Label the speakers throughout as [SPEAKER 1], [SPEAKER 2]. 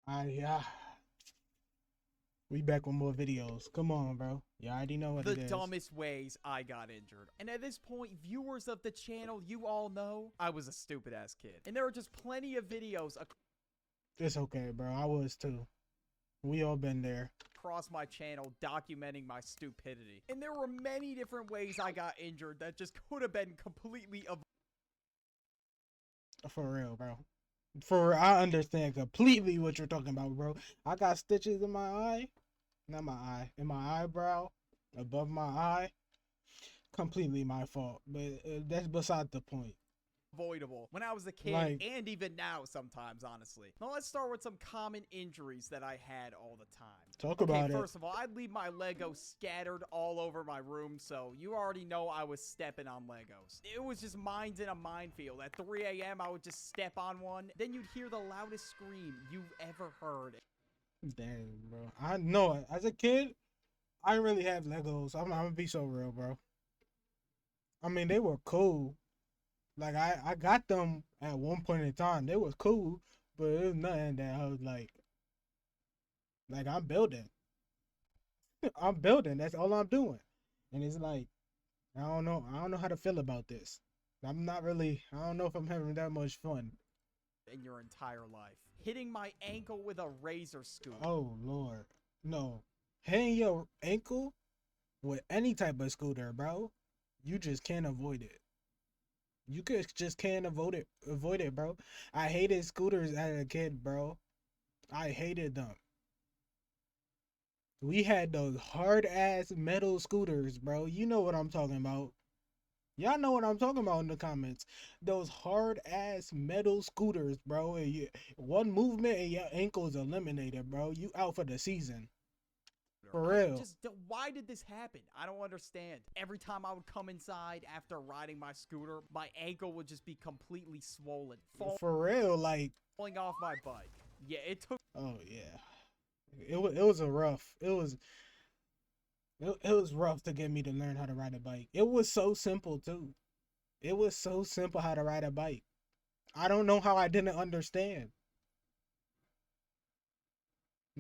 [SPEAKER 1] Yeah. We back with more videos. Come on, bro. You already know what
[SPEAKER 2] The
[SPEAKER 1] it is.
[SPEAKER 2] dumbest ways I got injured. And at this point, viewers of the channel, you all know I was a stupid ass kid. And there are just plenty of videos
[SPEAKER 1] It's okay, bro. I was too. We all been there.
[SPEAKER 2] across my channel documenting my stupidity. And there were many different ways I got injured that just could have been completely
[SPEAKER 1] For real, bro. For real, I understand completely what you're talking about, bro. I got stitches in my eye. Not my eye. In my eyebrow. Above my eye. Completely my fault. But that's beside the point.
[SPEAKER 2] avoidable when I was a kid,
[SPEAKER 1] Like,
[SPEAKER 2] and even now sometimes, honestly. Now let's start with some common injuries that I had all the time.
[SPEAKER 1] talk
[SPEAKER 2] Okay,
[SPEAKER 1] about it.
[SPEAKER 2] first of all, I'd leave my Lego scattered all over my room, so you already know I was stepping on Legos. It was just mines in a minefield. At 3 a.m., I would just step on one. Then you'd hear the loudest scream you've ever heard.
[SPEAKER 1] Damn, bro. I know it. As a kid, I didn't really have Legos. I'm gonna be so real, bro. I mean, they were cool. Like I got them at one point in time. They was cool, but it was nothing that I was like I'm building. I'm building. That's all I'm doing. And it's like I don't know. I don't know how to feel about this. I'm not really. I don't know if I'm having that much fun.
[SPEAKER 2] In your entire life. Hitting my ankle with a razor scoop.
[SPEAKER 1] Oh Lord, no. Hitting your ankle with any type of scooter, bro. You just can't avoid it. You just can't avoid it. Avoid it, bro. I hated scooters as a kid, bro. I hated them. We had those hard ass metal scooters, bro. You know what I'm talking about. Y'all know what I'm talking about in the comments. Those hard ass metal scooters, bro. And one movement and your ankle's eliminated, bro. You out for the season. For real.
[SPEAKER 2] Why did this happen? I don't understand. Every time I would come inside after riding my scooter, my ankle would just be completely swollen.
[SPEAKER 1] For real, like.
[SPEAKER 2] Falling off my bike. Yeah, it took.
[SPEAKER 1] Oh, yeah. It was a rough. It was rough to get me to learn how to ride a bike. It was so simple too. It was so simple how to ride a bike. I don't know how I didn't understand.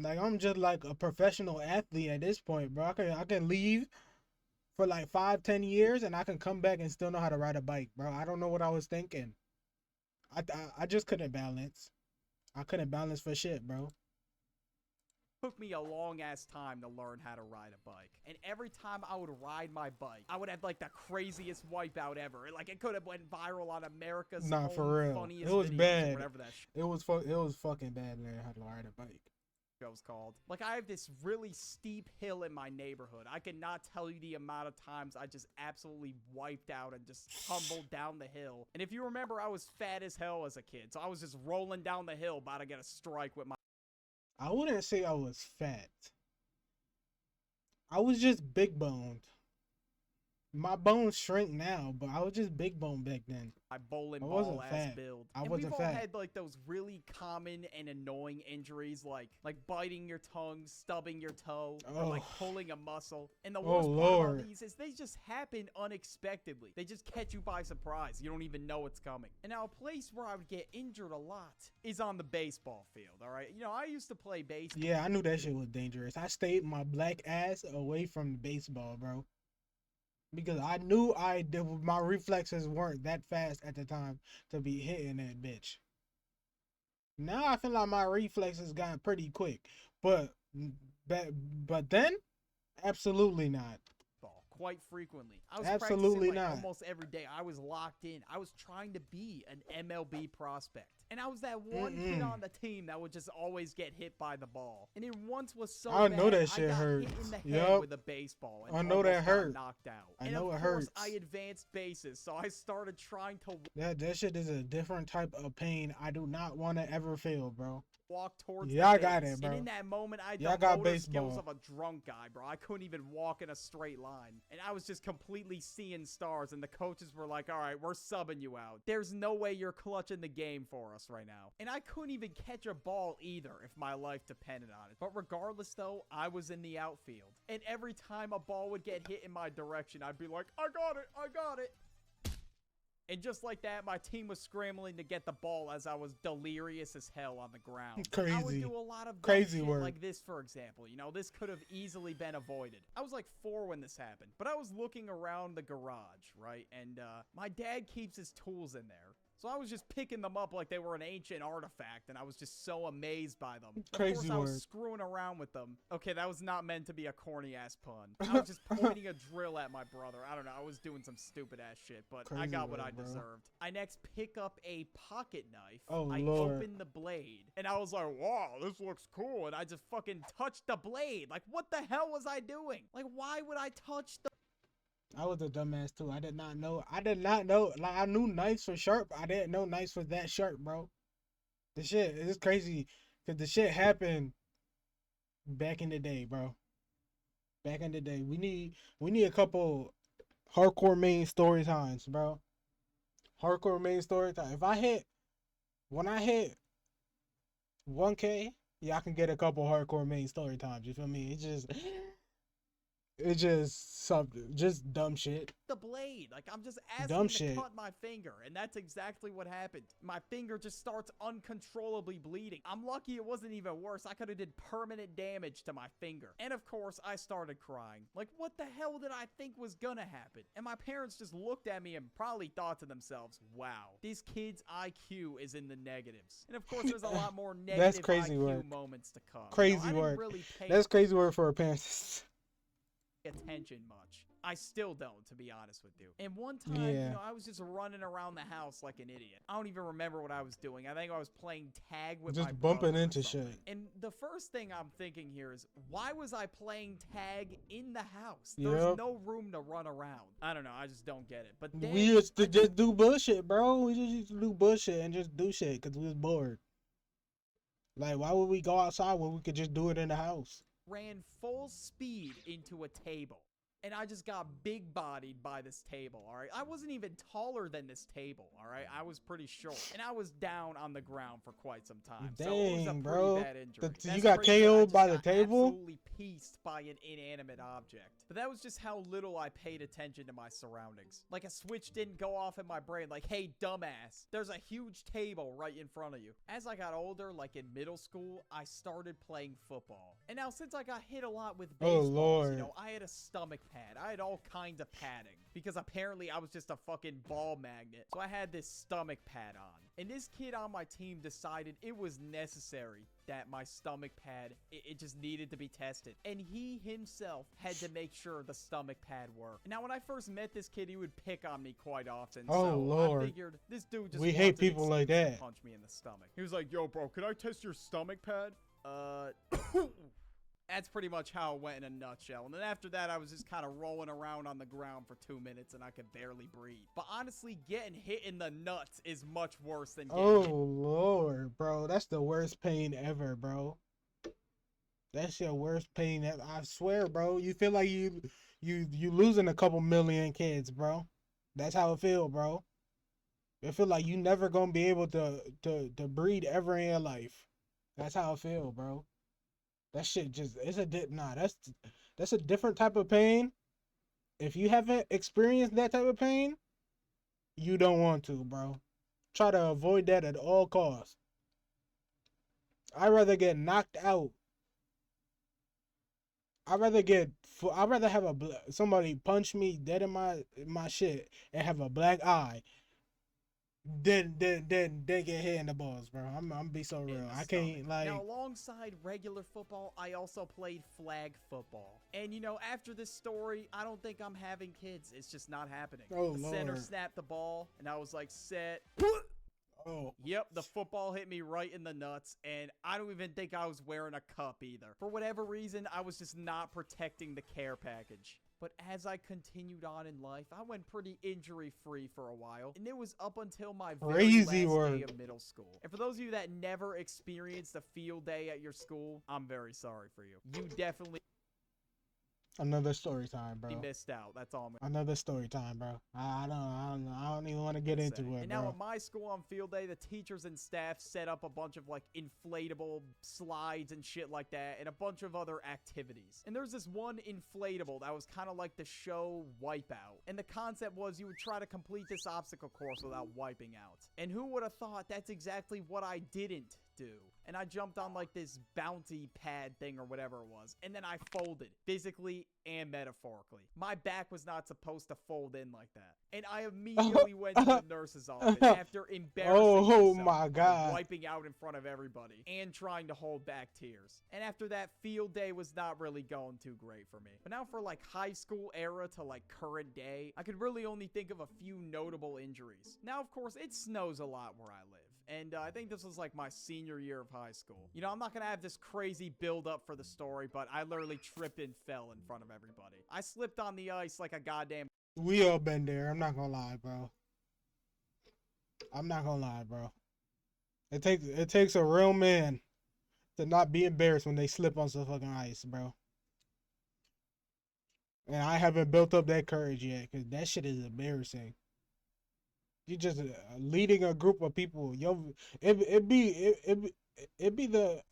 [SPEAKER 1] Like I'm just like a professional athlete at this point, bro. I can leave for like 5, 10 years and I can come back and still know how to ride a bike, bro. I don't know what I was thinking. I just couldn't balance. I couldn't balance for shit, bro.
[SPEAKER 2] Took me a long ass time to learn how to ride a bike. And every time I would ride my bike, I would have like the craziest wipeout ever. Like it could have went viral on America's
[SPEAKER 1] for real.
[SPEAKER 2] funniest
[SPEAKER 1] It was
[SPEAKER 2] videos,
[SPEAKER 1] bad.
[SPEAKER 2] or whatever that
[SPEAKER 1] it was fucking bad learning how to ride a bike.
[SPEAKER 2] Was called. Like I have this really steep hill in my neighborhood. I cannot tell you the amount of times I just absolutely wiped out and just tumbled down the hill. And if you remember, I was fat as hell as a kid, so I was just rolling down the hill about to get a strike with my.
[SPEAKER 1] I wouldn't say I was fat. I was just big boned. My bones shrink now, but I was just big bone back then.
[SPEAKER 2] My bowling ball ass build.
[SPEAKER 1] I wasn't fat.
[SPEAKER 2] We've all had like those really common and annoying injuries, like biting your tongue, stubbing your toe, or like pulling a muscle. And the worst part about these is they just happen unexpectedly. They just catch you by surprise. You don't even know it's coming. And now a place where I would get injured a lot is on the baseball field. All right, you know I used to play baseball.
[SPEAKER 1] Yeah, I knew that shit was dangerous. I stayed my black ass away from the baseball, bro. Because I knew my reflexes weren't that fast at the time to be hitting that bitch. Now I feel like my reflexes got pretty quick, but then, absolutely not.
[SPEAKER 2] Quite frequently. I was
[SPEAKER 1] absolutely
[SPEAKER 2] practicing
[SPEAKER 1] not.
[SPEAKER 2] Almost every day. I was locked in. I was trying to be an MLB prospect. And I was that one kid on the team that would just always get hit by the ball. And it once was so bad,
[SPEAKER 1] know that shit
[SPEAKER 2] I got
[SPEAKER 1] hurts.
[SPEAKER 2] hit in the head with a baseball. And
[SPEAKER 1] I know that hurt.
[SPEAKER 2] Knocked out.
[SPEAKER 1] I know it hurts.
[SPEAKER 2] I advanced bases, so I started trying to.
[SPEAKER 1] That shit is a different type of pain. I do not want to ever feel, bro.
[SPEAKER 2] Walk towards
[SPEAKER 1] I got it, bro.
[SPEAKER 2] And in that moment, I had the motor skills of a drunk guy, bro. I couldn't even walk in a straight line. And I was just completely seeing stars, and the coaches were like, all right, we're subbing you out. There's no way you're clutching the game for us right now. And I couldn't even catch a ball either if my life depended on it. But regardless, though, I was in the outfield. And every time a ball would get hit in my direction, I'd be like, I got it, I got it. And just like that, my team was scrambling to get the ball as I was delirious as hell on the ground.
[SPEAKER 1] Crazy.
[SPEAKER 2] I would do a lot of
[SPEAKER 1] crazy
[SPEAKER 2] shit
[SPEAKER 1] work.
[SPEAKER 2] like this, for example. You know, this could have easily been avoided. I was like 4 when this happened, but I was looking around the garage, right? And my dad keeps his tools in there. So I was just picking them up like they were an ancient artifact, and I was just so amazed by them.
[SPEAKER 1] Crazy
[SPEAKER 2] of course, I was
[SPEAKER 1] word.
[SPEAKER 2] screwing around with them. Okay, that was not meant to be a corny-ass pun. I was just pointing a drill at my brother. I don't know. I was doing some stupid-ass shit, but
[SPEAKER 1] Crazy
[SPEAKER 2] I got what
[SPEAKER 1] word,
[SPEAKER 2] I
[SPEAKER 1] bro.
[SPEAKER 2] deserved. I next pick up a pocket knife.
[SPEAKER 1] Oh,
[SPEAKER 2] I
[SPEAKER 1] Lord.
[SPEAKER 2] open the blade, and I was like, wow, this looks cool. And I just fucking touched the blade. Like, what the hell was I doing? Like, why would I touch the...
[SPEAKER 1] I was a dumbass too. I did not know. Like, I knew knives were sharp. I didn't know knives was that sharp, bro. The shit is crazy because the shit happened back in the day, bro. Back in the day, we need a couple hardcore Maine story times, bro. Hardcore Maine story time. When I hit 1K, yeah, I can get a couple hardcore Maine story times. You feel me? It's just something, just dumb shit.
[SPEAKER 2] The blade. Like, I'm just
[SPEAKER 1] Dumb
[SPEAKER 2] asking to
[SPEAKER 1] shit.
[SPEAKER 2] cut my finger, and that's exactly what happened. My finger just starts uncontrollably bleeding. I'm lucky it wasn't even worse. I could have did permanent damage to my finger. And of course, I started crying. Like, what the hell did I think was gonna happen? And my parents just looked at me and probably thought to themselves, wow, this kid's IQ is in the negatives. And of course, there's a lot more negative
[SPEAKER 1] crazy
[SPEAKER 2] IQ
[SPEAKER 1] work.
[SPEAKER 2] moments to come.
[SPEAKER 1] Crazy
[SPEAKER 2] I
[SPEAKER 1] work.
[SPEAKER 2] didn't really pay
[SPEAKER 1] That's crazy word for our parents.
[SPEAKER 2] attention much. I still don't, to be honest with you. And one time,
[SPEAKER 1] Yeah.
[SPEAKER 2] I was just running around the house like an idiot. I don't even remember what I was doing. I think I was playing tag with
[SPEAKER 1] Just
[SPEAKER 2] my
[SPEAKER 1] bumping
[SPEAKER 2] brother or
[SPEAKER 1] into
[SPEAKER 2] something.
[SPEAKER 1] shit.
[SPEAKER 2] And the first thing I'm thinking here is, why was I playing tag in the house?
[SPEAKER 1] Yep.
[SPEAKER 2] There's no room to run around. I don't know. I just don't get it. But then,
[SPEAKER 1] We used to just do bullshit, bro. We just used to do bullshit and just do shit because we was bored. Like, why would we go outside when we could just do it in the house?
[SPEAKER 2] ran full speed into a table. And I just got big bodied by this table, all right? I wasn't even taller than this table, all right? I was pretty short. And I was down on the ground for quite some time. So it was a
[SPEAKER 1] Dang,
[SPEAKER 2] pretty
[SPEAKER 1] bro.
[SPEAKER 2] bad injury.
[SPEAKER 1] You
[SPEAKER 2] That's
[SPEAKER 1] got
[SPEAKER 2] crazy that I
[SPEAKER 1] KO'd
[SPEAKER 2] just
[SPEAKER 1] by the
[SPEAKER 2] got
[SPEAKER 1] table?
[SPEAKER 2] absolutely pieced by an inanimate object. But that was just how little I paid attention to my surroundings. Like a switch didn't go off in my brain like, hey, dumbass, there's a huge table right in front of you. As I got older, like in middle school, I started playing football. And now since I got hit a lot with
[SPEAKER 1] Oh,
[SPEAKER 2] baseballs,
[SPEAKER 1] Lord.
[SPEAKER 2] I had a stomach pad. I had all kinds of padding because apparently I was just a fucking ball magnet. So I had this stomach pad on. And this kid on my team decided it was necessary that my stomach pad, it just needed to be tested. And he himself had to make sure the stomach pad worked. Now, when I first met this kid, he would pick on me quite often.
[SPEAKER 1] Oh,
[SPEAKER 2] so
[SPEAKER 1] Lord.
[SPEAKER 2] I figured this dude just
[SPEAKER 1] We
[SPEAKER 2] wants
[SPEAKER 1] hate
[SPEAKER 2] an
[SPEAKER 1] people like
[SPEAKER 2] excuse to
[SPEAKER 1] that.
[SPEAKER 2] punch me in the stomach. He was like, yo, bro, can I test your stomach pad? That's pretty much how it went in a nutshell. And then after that, I was just kind of rolling around on the ground for 2 minutes and I could barely breathe. But honestly, getting hit in the nuts is much worse than getting
[SPEAKER 1] Oh,
[SPEAKER 2] hit.
[SPEAKER 1] Lord, bro. That's the worst pain ever, bro. That's your worst pain ever. I swear, bro. You feel like you losing a couple million kids, bro. That's how it feel, bro. It feel like you never gonna be able to breathe ever in your life. That's how it feel, bro. That shit just that's a different type of pain. If you haven't experienced that type of pain, you don't want to, bro. Try to avoid that at all costs. I'd rather get knocked out. I'd rather have somebody punch me dead in my shit and have a black eye than get hit in the balls, bro. I'm be so real. I can't like.
[SPEAKER 2] Now, alongside regular football, I also played flag football. And after this story, I don't think I'm having kids. It's just not happening.
[SPEAKER 1] Oh,
[SPEAKER 2] the center
[SPEAKER 1] Lord.
[SPEAKER 2] snapped the ball, and I was like, set.
[SPEAKER 1] Oh.
[SPEAKER 2] Yep, the football hit me right in the nuts, and I don't even think I was wearing a cup either. For whatever reason, I was just not protecting the care package. But as I continued on in life, I went pretty injury-free for a while, and it was up until my very last day of middle school. And for those of you that never experienced a field day at your school, I'm very sorry for you. You definitely...
[SPEAKER 1] Another story time,
[SPEAKER 2] He
[SPEAKER 1] bro.
[SPEAKER 2] missed out. That's all I'm
[SPEAKER 1] Another story time, bro. I don't even want to get
[SPEAKER 2] gonna
[SPEAKER 1] into
[SPEAKER 2] say.
[SPEAKER 1] it,
[SPEAKER 2] And now
[SPEAKER 1] bro.
[SPEAKER 2] at my school on field day, the teachers and staff set up a bunch of like inflatable slides and shit like that, and a bunch of other activities. And there's this one inflatable that was kind of like the show Wipeout. And the concept was you would try to complete this obstacle course without wiping out. And who would have thought that's exactly what I didn't do? And I jumped on like this bounty pad thing or whatever it was, and then I folded, physically and metaphorically. My back was not supposed to fold in like that. And I immediately went to the nurse's office after embarrassing
[SPEAKER 1] Oh
[SPEAKER 2] myself
[SPEAKER 1] my
[SPEAKER 2] by
[SPEAKER 1] God.
[SPEAKER 2] wiping out in front of everybody and trying to hold back tears. And after that, field day was not really going too great for me. But now for like high school era to like current day, I could really only think of a few notable injuries. Now, of course, it snows a lot where I live. And I think this was like my senior year of high school. You know, I'm not gonna have this crazy build up for the story, but I literally tripped and fell in front of everybody. I slipped on the ice like a goddamn...
[SPEAKER 1] We all been there. I'm not gonna lie, bro. I'm not gonna lie, bro. It takes a real man to not be embarrassed when they slip on some fucking ice, bro. And I haven't built up that courage yet, cause that shit is embarrassing. You just leading a group of people. Yo, it be the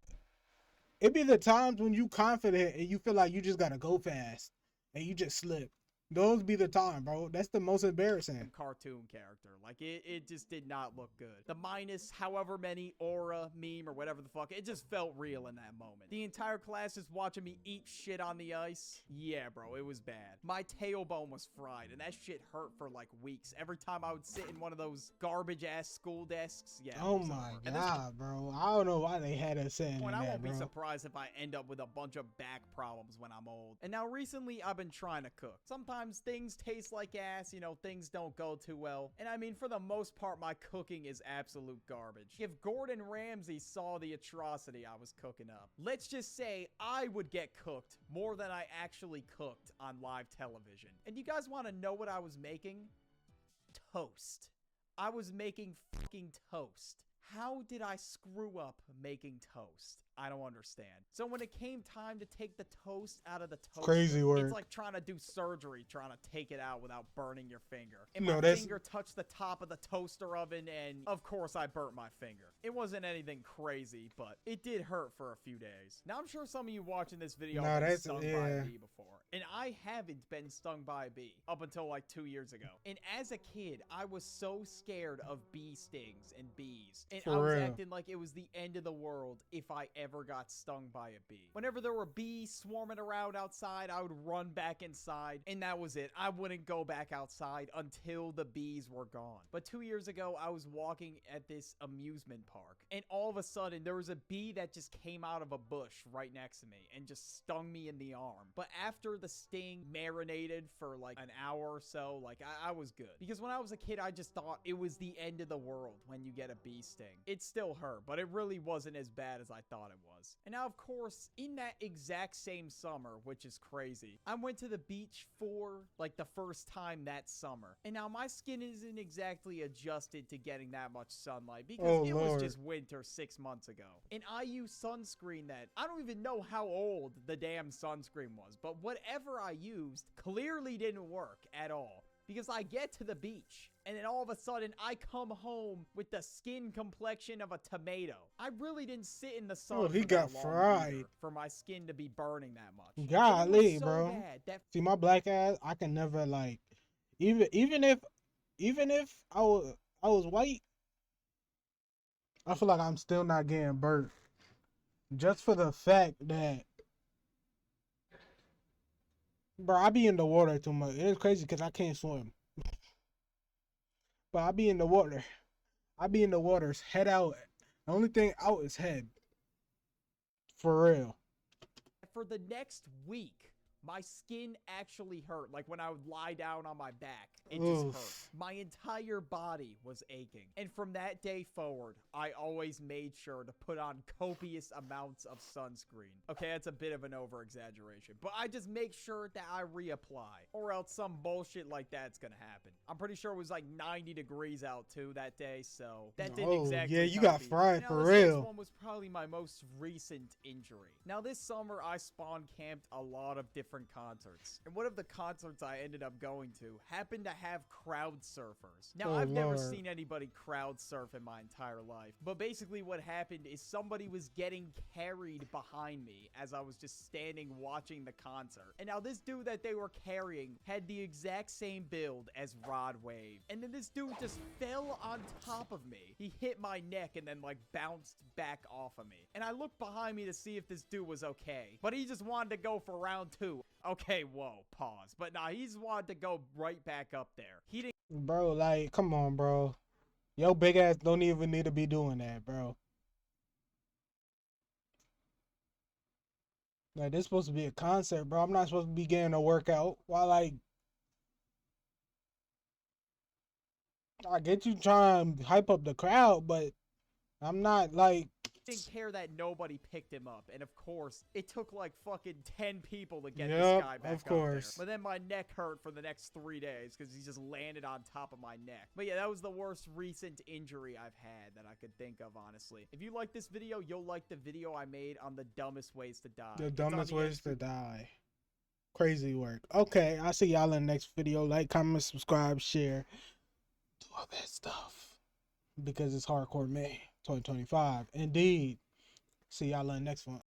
[SPEAKER 1] it be the times when you confident and you feel like you just gotta go fast and you just slip. Those be the time, bro. That's the most embarrassing.
[SPEAKER 2] cartoon character. Like, it just did not look good. The minus however many aura meme or whatever the fuck, it just felt real in that moment. The entire class is watching me eat shit on the ice. Yeah, bro, it was bad. My tailbone was fried, and that shit hurt for like weeks. Every time I would sit in one of those garbage-ass school desks, yeah.
[SPEAKER 1] Oh my God, bro. I don't know why they had us saying that,
[SPEAKER 2] I won't
[SPEAKER 1] bro.
[SPEAKER 2] be surprised if I end up with a bunch of back problems when I'm old. And now recently, I've been trying to cook. Sometimes things taste like ass, you know, things don't go too well. And I mean, for the most part, my cooking is absolute garbage. If Gordon Ramsay saw the atrocity I was cooking up, let's just say I would get cooked more than I actually cooked on live television. And you guys want to know what I was making? Toast. I was making fucking toast. How did I screw up making toast? I don't understand. So when it came time to take the toast out of the toaster,
[SPEAKER 1] Crazy work.
[SPEAKER 2] it's like trying to do surgery, trying to take it out without burning your finger. And
[SPEAKER 1] No,
[SPEAKER 2] my
[SPEAKER 1] that's-
[SPEAKER 2] finger touched the top of the toaster oven, and of course I burnt my finger. It wasn't anything crazy, but it did hurt for a few days. Now I'm sure some of you watching this video have been stung by a bee before, and I haven't been stung by a bee up until like 2 years ago. And as a kid, I was so scared of bee stings and bees, and I was acting like it was the end of the world if I ever got stung by a bee. Whenever there were bees swarming around outside, I would run back inside, and that was it. I wouldn't go back outside until the bees were gone. But 2 years ago, I was walking at this amusement park, and all of a sudden, there was a bee that just came out of a bush right next to me and just stung me in the arm. But after the sting marinated for like an hour or so, like I was good. Because when I was a kid, I just thought it was the end of the world when you get a bee sting. It still hurt, but it really wasn't as bad as I thought it was. And now, of course, in that exact same summer, which is crazy, I went to the beach for like the first time that summer. And now my skin isn't exactly adjusted to getting that much sunlight because it was just winter 6 months ago. And I used sunscreen that I don't even know how old the damn sunscreen was, but whatever I used clearly didn't work at all. Because I get to the beach, and then all of a sudden, I come home with the skin complexion of a tomato. I really didn't sit in the sun
[SPEAKER 1] he got fried
[SPEAKER 2] for my skin to be burning that much.
[SPEAKER 1] Golly,
[SPEAKER 2] so
[SPEAKER 1] bro.
[SPEAKER 2] That
[SPEAKER 1] See, my black ass, I can never like, even if I was white, I feel like I'm still not getting burnt. Just for the fact that, bro, I be in the water too much. It's crazy because I can't swim. But I be in the water. I be in the waters, head out. The only thing out is head. For real.
[SPEAKER 2] For the next week, my skin actually hurt. Like when I would lie down on my back, it just hurt. My entire body was aching. And from that day forward, I always made sure to put on copious amounts of sunscreen. Okay, that's a bit of an over-exaggeration, but I just make sure that I reapply, or else some bullshit like that's gonna happen. I'm pretty sure it was like 90 degrees out too that day, so that didn't exactly.
[SPEAKER 1] Yeah, you got fried for real.
[SPEAKER 2] This one was probably my most recent injury. Now this summer, I spawn camped a lot of different different concerts. And one of the concerts I ended up going to happened to have crowd surfers. Now, I've never seen anybody crowd surf in my entire life, but basically what happened is somebody was getting carried behind me as I was just standing watching the concert. And now this dude that they were carrying had the exact same build as Rod Wave. And then this dude just fell on top of me. He hit my neck and then like bounced back off of me. And I looked behind me to see if this dude was okay, but he just wanted to go for round 2. Okay, whoa, pause. But nah, he just wanted to go right back up there. He didn't.
[SPEAKER 1] Bro, like, come on, bro. Yo, big ass don't even need to be doing that, bro. Like, this supposed to be a concert, bro. I'm not supposed to be getting a workout. While, like, I get you trying to hype up the crowd, but I'm not, like...
[SPEAKER 2] Didn't care that nobody picked him up, and of course, it took like fucking 10 people to get this guy back up there. But then my neck hurt for the next 3 days because he just landed on top of my neck. But yeah, that was the worst recent injury I've had that I could think of, honestly. If you like this video, you'll like the video I made on the dumbest ways to die.
[SPEAKER 1] The dumbest ways to die. Crazy work. Okay, I'll see y'all in the next video. Like, comment, subscribe, share. Do all that stuff. Because it's Hardcore May 2025. Indeed. See y'all in the next one.